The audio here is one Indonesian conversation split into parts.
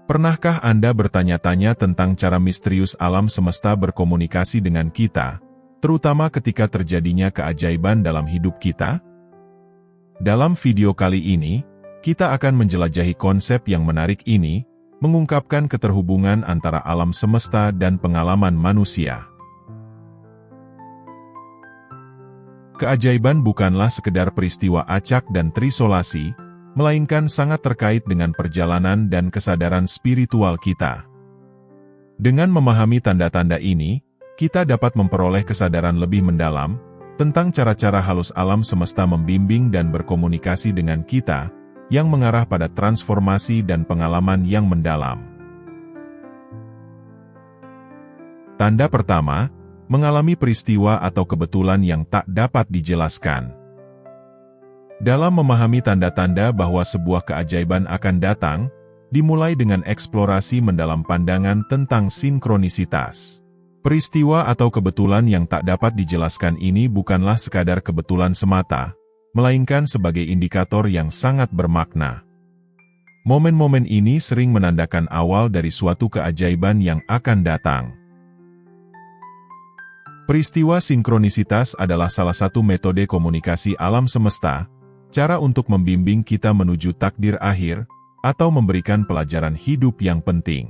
Pernahkah Anda bertanya-tanya tentang cara misterius alam semesta berkomunikasi dengan kita, terutama ketika terjadinya keajaiban dalam hidup kita? Dalam video kali ini, kita akan menjelajahi konsep yang menarik ini, mengungkapkan keterhubungan antara alam semesta dan pengalaman manusia. Keajaiban bukanlah sekedar peristiwa acak dan terisolasi, melainkan sangat terkait dengan perjalanan dan kesadaran spiritual kita. Dengan memahami tanda-tanda ini, kita dapat memperoleh kesadaran lebih mendalam tentang cara-cara halus alam semesta membimbing dan berkomunikasi dengan kita, yang mengarah pada transformasi dan pengalaman yang mendalam. Tanda pertama, mengalami peristiwa atau kebetulan yang tak dapat dijelaskan. Dalam memahami tanda-tanda bahwa sebuah keajaiban akan datang, dimulai dengan eksplorasi mendalam pandangan tentang sinkronisitas. Peristiwa atau kebetulan yang tak dapat dijelaskan ini bukanlah sekadar kebetulan semata, melainkan sebagai indikator yang sangat bermakna. Momen-momen ini sering menandakan awal dari suatu keajaiban yang akan datang. Peristiwa sinkronisitas adalah salah satu metode komunikasi alam semesta, cara untuk membimbing kita menuju takdir akhir, atau memberikan pelajaran hidup yang penting.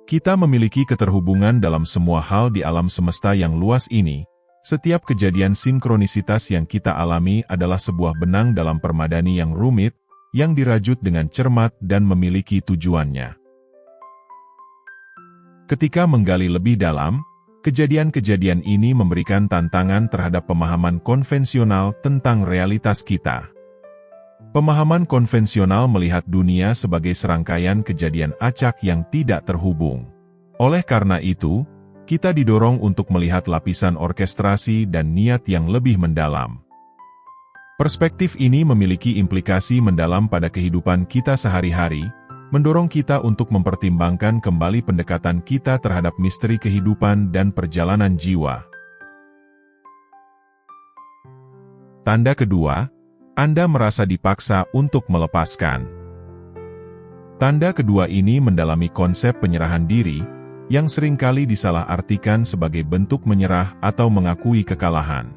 Kita memiliki keterhubungan dalam semua hal di alam semesta yang luas ini. Setiap kejadian sinkronisitas yang kita alami adalah sebuah benang dalam permadani yang rumit, yang dirajut dengan cermat dan memiliki tujuannya. Ketika menggali lebih dalam, kejadian-kejadian ini memberikan tantangan terhadap pemahaman konvensional tentang realitas kita. Pemahaman konvensional melihat dunia sebagai serangkaian kejadian acak yang tidak terhubung. Oleh karena itu, kita didorong untuk melihat lapisan orkestrasi dan niat yang lebih mendalam. Perspektif ini memiliki implikasi mendalam pada kehidupan kita sehari-hari, mendorong kita untuk mempertimbangkan kembali pendekatan kita terhadap misteri kehidupan dan perjalanan jiwa. Tanda kedua, Anda merasa dipaksa untuk melepaskan. Tanda kedua ini mendalami konsep penyerahan diri, yang seringkali disalahartikan sebagai bentuk menyerah atau mengakui kekalahan.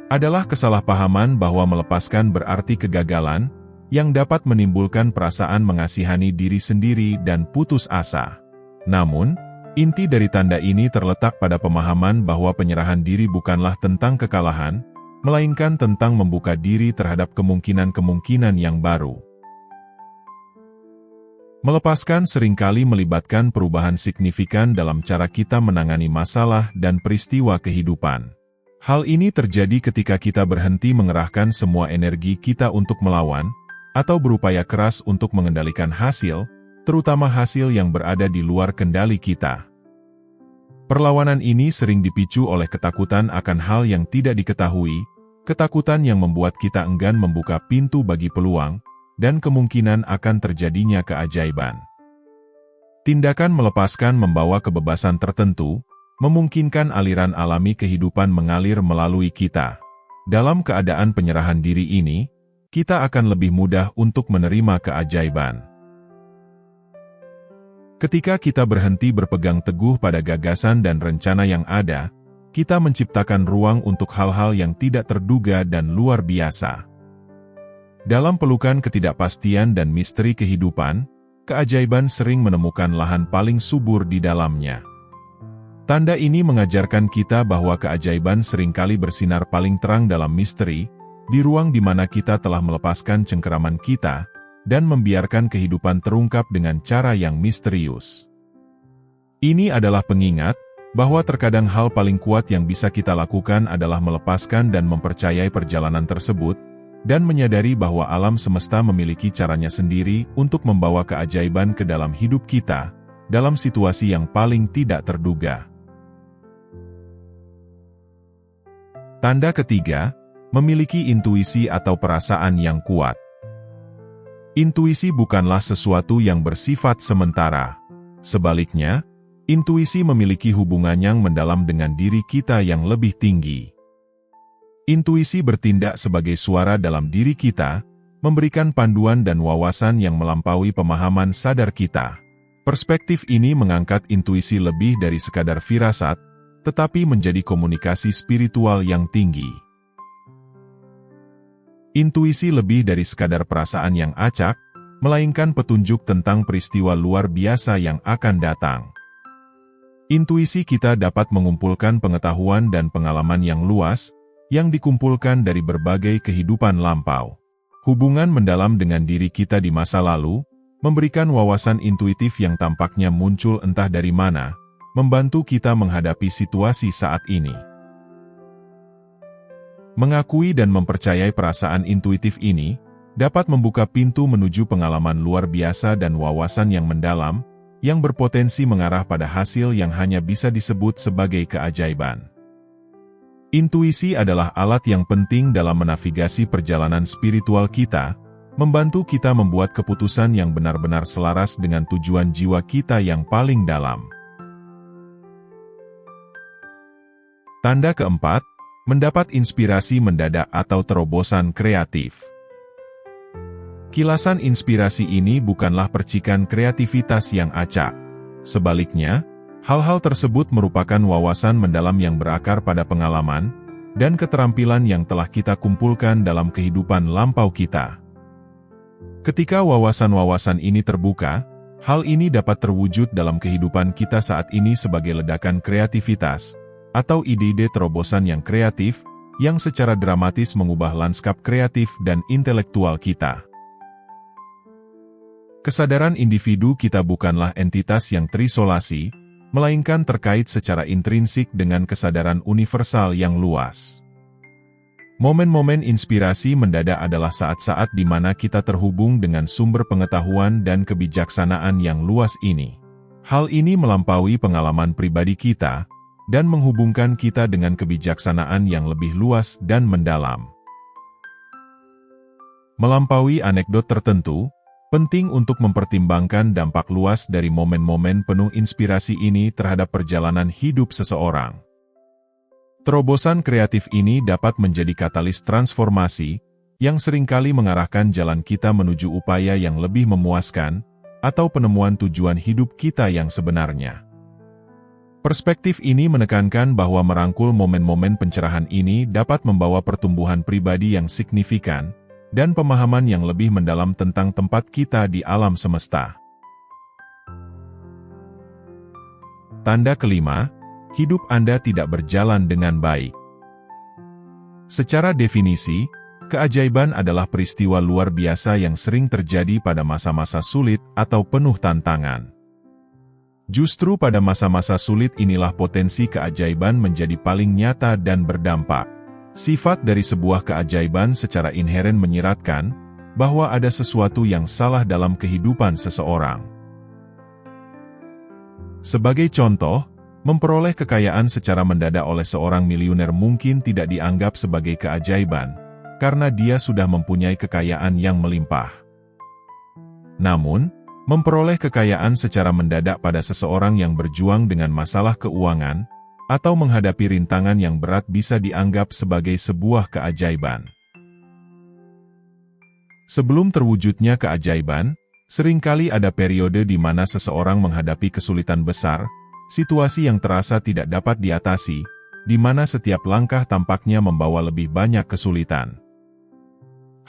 Adalah kesalahpahaman bahwa melepaskan berarti kegagalan, yang dapat menimbulkan perasaan mengasihani diri sendiri dan putus asa. Namun, inti dari tanda ini terletak pada pemahaman bahwa penyerahan diri bukanlah tentang kekalahan, melainkan tentang membuka diri terhadap kemungkinan-kemungkinan yang baru. Melepaskan seringkali melibatkan perubahan signifikan dalam cara kita menangani masalah dan peristiwa kehidupan. Hal ini terjadi ketika kita berhenti mengerahkan semua energi kita untuk melawan, atau berupaya keras untuk mengendalikan hasil, terutama hasil yang berada di luar kendali kita. Perlawanan ini sering dipicu oleh ketakutan akan hal yang tidak diketahui, ketakutan yang membuat kita enggan membuka pintu bagi peluang, dan kemungkinan akan terjadinya keajaiban. Tindakan melepaskan membawa kebebasan tertentu, memungkinkan aliran alami kehidupan mengalir melalui kita. Dalam keadaan penyerahan diri ini, kita akan lebih mudah untuk menerima keajaiban. Ketika kita berhenti berpegang teguh pada gagasan dan rencana yang ada, kita menciptakan ruang untuk hal-hal yang tidak terduga dan luar biasa. Dalam pelukan ketidakpastian dan misteri kehidupan, keajaiban sering menemukan lahan paling subur di dalamnya. Tanda ini mengajarkan kita bahwa keajaiban seringkali bersinar paling terang dalam misteri, di ruang di mana kita telah melepaskan cengkeraman kita, dan membiarkan kehidupan terungkap dengan cara yang misterius. Ini adalah pengingat, bahwa terkadang hal paling kuat yang bisa kita lakukan adalah melepaskan dan mempercayai perjalanan tersebut, dan menyadari bahwa alam semesta memiliki caranya sendiri untuk membawa keajaiban ke dalam hidup kita, dalam situasi yang paling tidak terduga. Tanda ketiga, memiliki intuisi atau perasaan yang kuat. Intuisi bukanlah sesuatu yang bersifat sementara. Sebaliknya, intuisi memiliki hubungan yang mendalam dengan diri kita yang lebih tinggi. Intuisi bertindak sebagai suara dalam diri kita, memberikan panduan dan wawasan yang melampaui pemahaman sadar kita. Perspektif ini mengangkat intuisi lebih dari sekadar firasat, tetapi menjadi komunikasi spiritual yang tinggi. Intuisi lebih dari sekadar perasaan yang acak, melainkan petunjuk tentang peristiwa luar biasa yang akan datang. Intuisi kita dapat mengumpulkan pengetahuan dan pengalaman yang luas, yang dikumpulkan dari berbagai kehidupan lampau. Hubungan mendalam dengan diri kita di masa lalu, memberikan wawasan intuitif yang tampaknya muncul entah dari mana, membantu kita menghadapi situasi saat ini. Mengakui dan mempercayai perasaan intuitif ini, dapat membuka pintu menuju pengalaman luar biasa dan wawasan yang mendalam, yang berpotensi mengarah pada hasil yang hanya bisa disebut sebagai keajaiban. Intuisi adalah alat yang penting dalam menavigasi perjalanan spiritual kita, membantu kita membuat keputusan yang benar-benar selaras dengan tujuan jiwa kita yang paling dalam. Tanda keempat, mendapat inspirasi mendadak atau terobosan kreatif. Kilasan inspirasi ini bukanlah percikan kreativitas yang acak. Sebaliknya, hal-hal tersebut merupakan wawasan mendalam yang berakar pada pengalaman dan keterampilan yang telah kita kumpulkan dalam kehidupan lampau kita. Ketika wawasan-wawasan ini terbuka, hal ini dapat terwujud dalam kehidupan kita saat ini sebagai ledakan kreativitas, atau ide-ide terobosan yang kreatif, yang secara dramatis mengubah lanskap kreatif dan intelektual kita. Kesadaran individu kita bukanlah entitas yang terisolasi, melainkan terkait secara intrinsik dengan kesadaran universal yang luas. Momen-momen inspirasi mendadak adalah saat-saat di mana kita terhubung dengan sumber pengetahuan dan kebijaksanaan yang luas ini. Hal ini melampaui pengalaman pribadi kita, dan menghubungkan kita dengan kebijaksanaan yang lebih luas dan mendalam. Melampaui anekdot tertentu, penting untuk mempertimbangkan dampak luas dari momen-momen penuh inspirasi ini terhadap perjalanan hidup seseorang. Terobosan kreatif ini dapat menjadi katalis transformasi, yang seringkali mengarahkan jalan kita menuju upaya yang lebih memuaskan, atau penemuan tujuan hidup kita yang sebenarnya. Perspektif ini menekankan bahwa merangkul momen-momen pencerahan ini dapat membawa pertumbuhan pribadi yang signifikan, dan pemahaman yang lebih mendalam tentang tempat kita di alam semesta. Tanda kelima, hidup Anda tidak berjalan dengan baik. Secara definisi, keajaiban adalah peristiwa luar biasa yang sering terjadi pada masa-masa sulit atau penuh tantangan. Justru pada masa-masa sulit inilah potensi keajaiban menjadi paling nyata dan berdampak. Sifat dari sebuah keajaiban secara inheren menyiratkan bahwa ada sesuatu yang salah dalam kehidupan seseorang. Sebagai contoh, memperoleh kekayaan secara mendadak oleh seorang miliuner mungkin tidak dianggap sebagai keajaiban, karena dia sudah mempunyai kekayaan yang melimpah. Namun, memperoleh kekayaan secara mendadak pada seseorang yang berjuang dengan masalah keuangan, atau menghadapi rintangan yang berat bisa dianggap sebagai sebuah keajaiban. Sebelum terwujudnya keajaiban, seringkali ada periode di mana seseorang menghadapi kesulitan besar, situasi yang terasa tidak dapat diatasi, di mana setiap langkah tampaknya membawa lebih banyak kesulitan.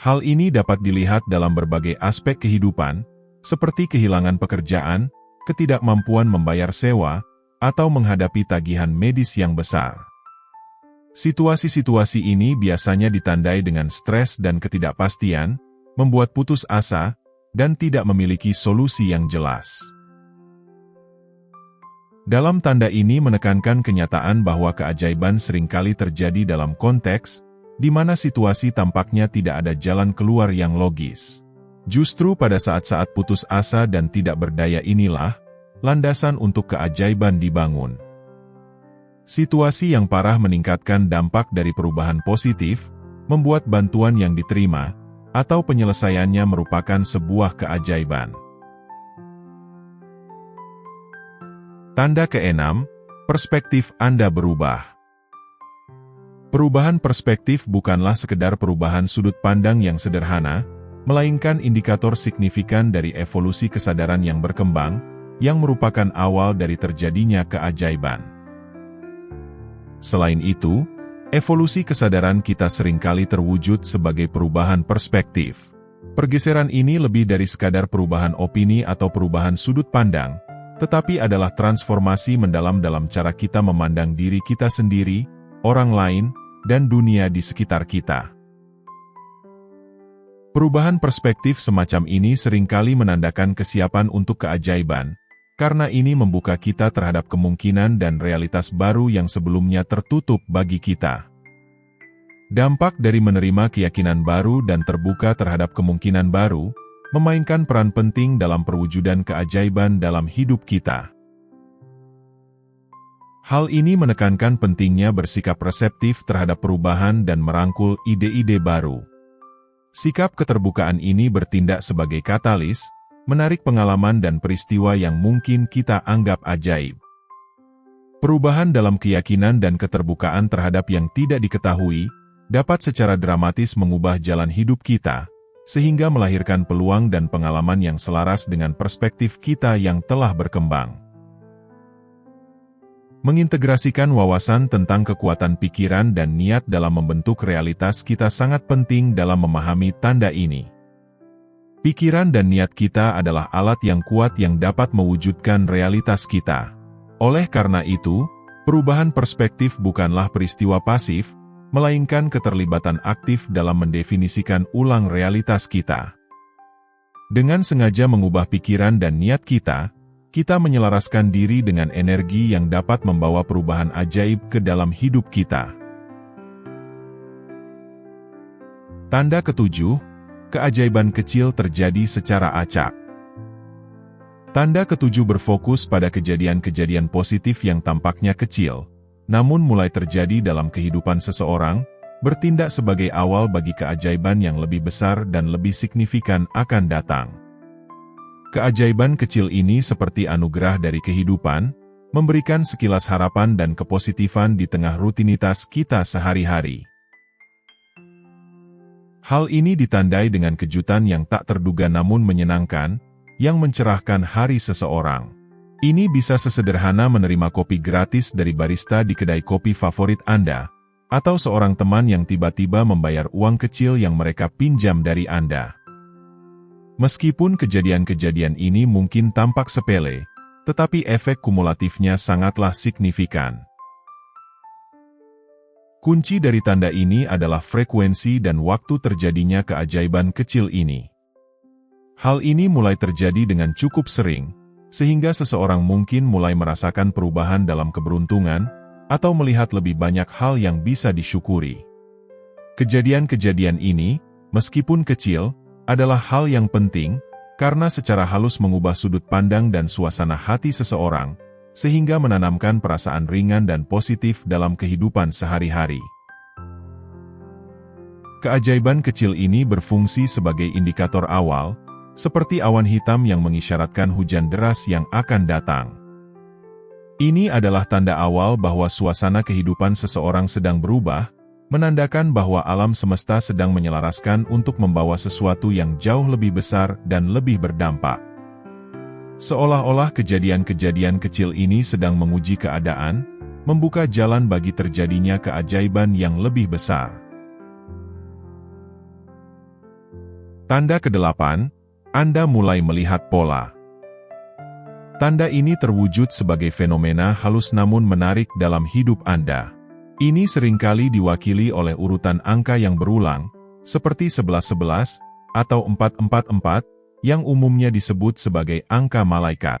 Hal ini dapat dilihat dalam berbagai aspek kehidupan, seperti kehilangan pekerjaan, ketidakmampuan membayar sewa, atau menghadapi tagihan medis yang besar. Situasi-situasi ini biasanya ditandai dengan stres dan ketidakpastian, membuat putus asa, dan tidak memiliki solusi yang jelas. Dalam tanda ini menekankan kenyataan bahwa keajaiban seringkali terjadi dalam konteks, di mana situasi tampaknya tidak ada jalan keluar yang logis. Justru pada saat-saat putus asa dan tidak berdaya inilah, landasan untuk keajaiban dibangun. Situasi yang parah meningkatkan dampak dari perubahan positif, membuat bantuan yang diterima, atau penyelesaiannya merupakan sebuah keajaiban. Tanda keenam, perspektif Anda berubah. Perubahan perspektif bukanlah sekedar perubahan sudut pandang yang sederhana, melainkan indikator signifikan dari evolusi kesadaran yang berkembang, yang merupakan awal dari terjadinya keajaiban. Selain itu, evolusi kesadaran kita seringkali terwujud sebagai perubahan perspektif. Pergeseran ini lebih dari sekadar perubahan opini atau perubahan sudut pandang, tetapi adalah transformasi mendalam dalam cara kita memandang diri kita sendiri, orang lain, dan dunia di sekitar kita. Perubahan perspektif semacam ini seringkali menandakan kesiapan untuk keajaiban, karena ini membuka kita terhadap kemungkinan dan realitas baru yang sebelumnya tertutup bagi kita. Dampak dari menerima keyakinan baru dan terbuka terhadap kemungkinan baru, memainkan peran penting dalam perwujudan keajaiban dalam hidup kita. Hal ini menekankan pentingnya bersikap reseptif terhadap perubahan dan merangkul ide-ide baru. Sikap keterbukaan ini bertindak sebagai katalis, menarik pengalaman dan peristiwa yang mungkin kita anggap ajaib. Perubahan dalam keyakinan dan keterbukaan terhadap yang tidak diketahui, dapat secara dramatis mengubah jalan hidup kita, sehingga melahirkan peluang dan pengalaman yang selaras dengan perspektif kita yang telah berkembang. Mengintegrasikan wawasan tentang kekuatan pikiran dan niat dalam membentuk realitas kita sangat penting dalam memahami tanda ini. Pikiran dan niat kita adalah alat yang kuat yang dapat mewujudkan realitas kita. Oleh karena itu, perubahan perspektif bukanlah peristiwa pasif, melainkan keterlibatan aktif dalam mendefinisikan ulang realitas kita. Dengan sengaja mengubah pikiran dan niat kita menyelaraskan diri dengan energi yang dapat membawa perubahan ajaib ke dalam hidup kita. Tanda ketujuh, keajaiban kecil terjadi secara acak. Tanda ketujuh berfokus pada kejadian-kejadian positif yang tampaknya kecil, namun mulai terjadi dalam kehidupan seseorang, bertindak sebagai awal bagi keajaiban yang lebih besar dan lebih signifikan akan datang. Keajaiban kecil ini seperti anugerah dari kehidupan, memberikan sekilas harapan dan kepositifan di tengah rutinitas kita sehari-hari. Hal ini ditandai dengan kejutan yang tak terduga namun menyenangkan, yang mencerahkan hari seseorang. Ini bisa sesederhana menerima kopi gratis dari barista di kedai kopi favorit Anda, atau seorang teman yang tiba-tiba membayar uang kecil yang mereka pinjam dari Anda. Meskipun kejadian-kejadian ini mungkin tampak sepele, tetapi efek kumulatifnya sangatlah signifikan. Kunci dari tanda ini adalah frekuensi dan waktu terjadinya keajaiban kecil ini. Hal ini mulai terjadi dengan cukup sering, sehingga seseorang mungkin mulai merasakan perubahan dalam keberuntungan, atau melihat lebih banyak hal yang bisa disyukuri. Kejadian-kejadian ini, meskipun kecil, adalah hal yang penting, karena secara halus mengubah sudut pandang dan suasana hati seseorang, sehingga menanamkan perasaan ringan dan positif dalam kehidupan sehari-hari. Keajaiban kecil ini berfungsi sebagai indikator awal, seperti awan hitam yang mengisyaratkan hujan deras yang akan datang. Ini adalah tanda awal bahwa suasana kehidupan seseorang sedang berubah, menandakan bahwa alam semesta sedang menyelaraskan untuk membawa sesuatu yang jauh lebih besar dan lebih berdampak. Seolah-olah kejadian-kejadian kecil ini sedang menguji keadaan, membuka jalan bagi terjadinya keajaiban yang lebih besar. Tanda ke-8, Anda mulai melihat pola. Tanda ini terwujud sebagai fenomena halus namun menarik dalam hidup Anda. Ini seringkali diwakili oleh urutan angka yang berulang, seperti 1111 atau 444, yang umumnya disebut sebagai angka malaikat.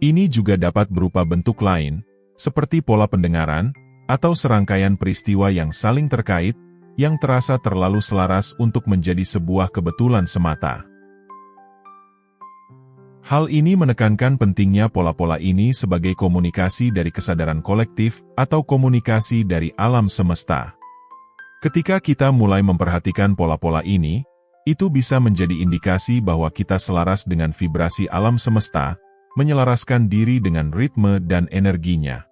Ini juga dapat berupa bentuk lain, seperti pola pendengaran, atau serangkaian peristiwa yang saling terkait, yang terasa terlalu selaras untuk menjadi sebuah kebetulan semata. Hal ini menekankan pentingnya pola-pola ini sebagai komunikasi dari kesadaran kolektif atau komunikasi dari alam semesta. Ketika kita mulai memperhatikan pola-pola ini, itu bisa menjadi indikasi bahwa kita selaras dengan vibrasi alam semesta, menyelaraskan diri dengan ritme dan energinya.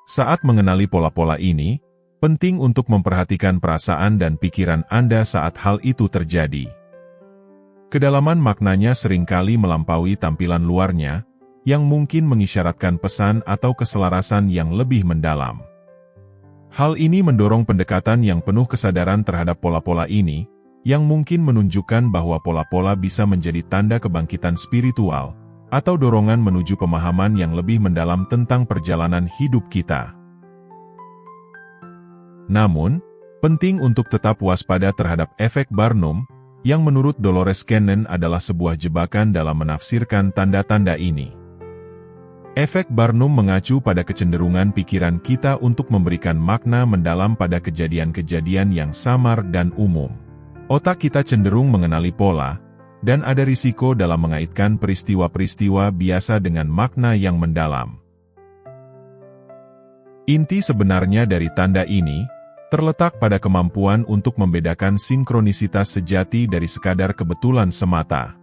Saat mengenali pola-pola ini, Penting untuk memperhatikan perasaan dan pikiran Anda saat hal itu terjadi. Kedalaman maknanya seringkali melampaui tampilan luarnya, yang mungkin mengisyaratkan pesan atau keselarasan yang lebih mendalam. Hal ini mendorong pendekatan yang penuh kesadaran terhadap pola-pola ini, yang mungkin menunjukkan bahwa pola-pola bisa menjadi tanda kebangkitan spiritual, atau dorongan menuju pemahaman yang lebih mendalam tentang perjalanan hidup kita. Namun, penting untuk tetap waspada terhadap efek Barnum, yang menurut Dolores Cannon adalah sebuah jebakan dalam menafsirkan tanda-tanda ini. Efek Barnum mengacu pada kecenderungan pikiran kita untuk memberikan makna mendalam pada kejadian-kejadian yang samar dan umum. Otak kita cenderung mengenali pola, dan ada risiko dalam mengaitkan peristiwa-peristiwa biasa dengan makna yang mendalam. Inti sebenarnya dari tanda ini terletak pada kemampuan untuk membedakan sinkronisitas sejati dari sekadar kebetulan semata.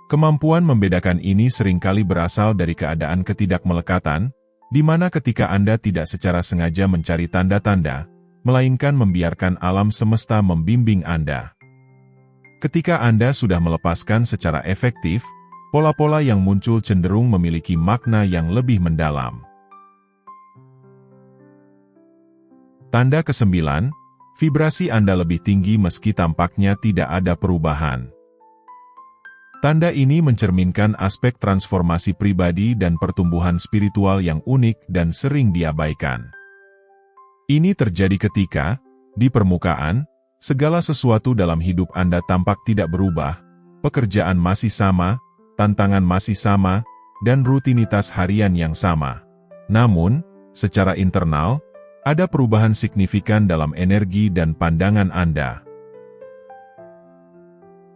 Kemampuan membedakan ini seringkali berasal dari keadaan ketidakmelekatan, di mana ketika Anda tidak secara sengaja mencari tanda-tanda, melainkan membiarkan alam semesta membimbing Anda. Ketika Anda sudah melepaskan secara efektif, pola-pola yang muncul cenderung memiliki makna yang lebih mendalam. Tanda ke-9, vibrasi Anda lebih tinggi meski tampaknya tidak ada perubahan. Tanda ini mencerminkan aspek transformasi pribadi dan pertumbuhan spiritual yang unik dan sering diabaikan. Ini terjadi ketika, di permukaan, segala sesuatu dalam hidup Anda tampak tidak berubah, pekerjaan masih sama, tantangan masih sama, dan rutinitas harian yang sama. Namun, secara internal, ada perubahan signifikan dalam energi dan pandangan Anda.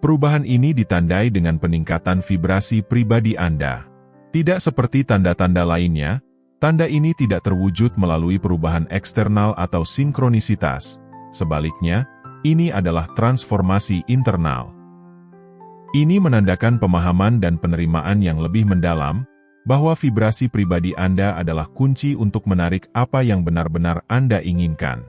Perubahan ini ditandai dengan peningkatan vibrasi pribadi Anda. Tidak seperti tanda-tanda lainnya, tanda ini tidak terwujud melalui perubahan eksternal atau sinkronisitas. Sebaliknya, ini adalah transformasi internal. Ini menandakan pemahaman dan penerimaan yang lebih mendalam, bahwa vibrasi pribadi Anda adalah kunci untuk menarik apa yang benar-benar Anda inginkan.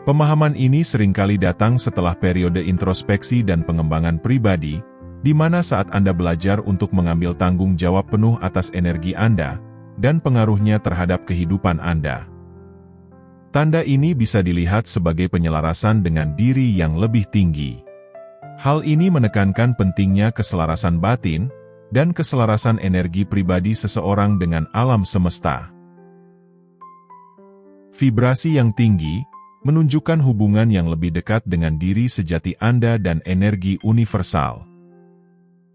Pemahaman ini seringkali datang setelah periode introspeksi dan pengembangan pribadi, di mana saat Anda belajar untuk mengambil tanggung jawab penuh atas energi Anda, dan pengaruhnya terhadap kehidupan Anda. Tanda ini bisa dilihat sebagai penyelarasan dengan diri yang lebih tinggi. Hal ini menekankan pentingnya keselarasan batin, dan keselarasan energi pribadi seseorang dengan alam semesta. Vibrasi yang tinggi menunjukkan hubungan yang lebih dekat dengan diri sejati Anda dan energi universal.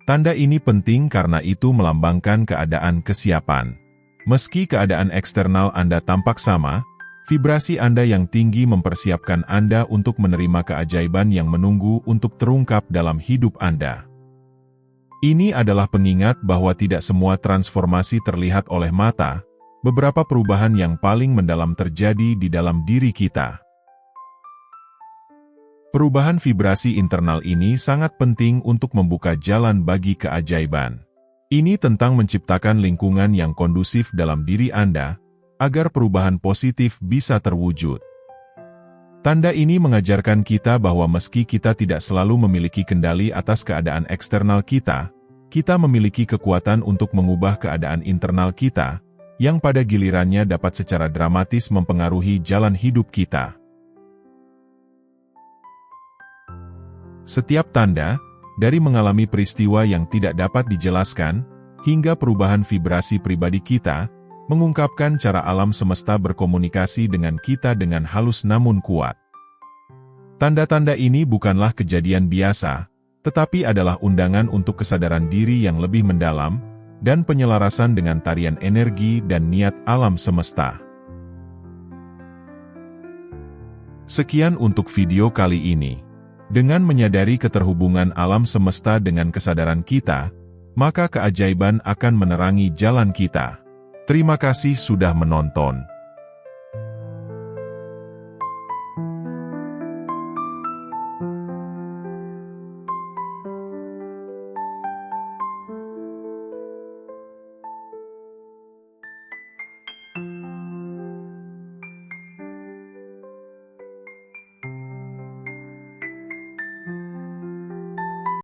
Tanda ini penting karena itu melambangkan keadaan kesiapan. Meski keadaan eksternal Anda tampak sama, vibrasi Anda yang tinggi mempersiapkan Anda untuk menerima keajaiban yang menunggu untuk terungkap dalam hidup Anda. Ini adalah pengingat bahwa tidak semua transformasi terlihat oleh mata, beberapa perubahan yang paling mendalam terjadi di dalam diri kita. Perubahan vibrasi internal ini sangat penting untuk membuka jalan bagi keajaiban. Ini tentang menciptakan lingkungan yang kondusif dalam diri Anda, agar perubahan positif bisa terwujud. Tanda ini mengajarkan kita bahwa meski kita tidak selalu memiliki kendali atas keadaan eksternal kita memiliki kekuatan untuk mengubah keadaan internal kita, yang pada gilirannya dapat secara dramatis mempengaruhi jalan hidup kita. Setiap tanda, dari mengalami peristiwa yang tidak dapat dijelaskan, hingga perubahan vibrasi pribadi kita, mengungkapkan cara alam semesta berkomunikasi dengan kita dengan halus namun kuat. Tanda-tanda ini bukanlah kejadian biasa, tetapi adalah undangan untuk kesadaran diri yang lebih mendalam, dan penyelarasan dengan tarian energi dan niat alam semesta. Sekian untuk video kali ini. Dengan menyadari keterhubungan alam semesta dengan kesadaran kita, maka keajaiban akan menerangi jalan kita. Terima kasih sudah menonton.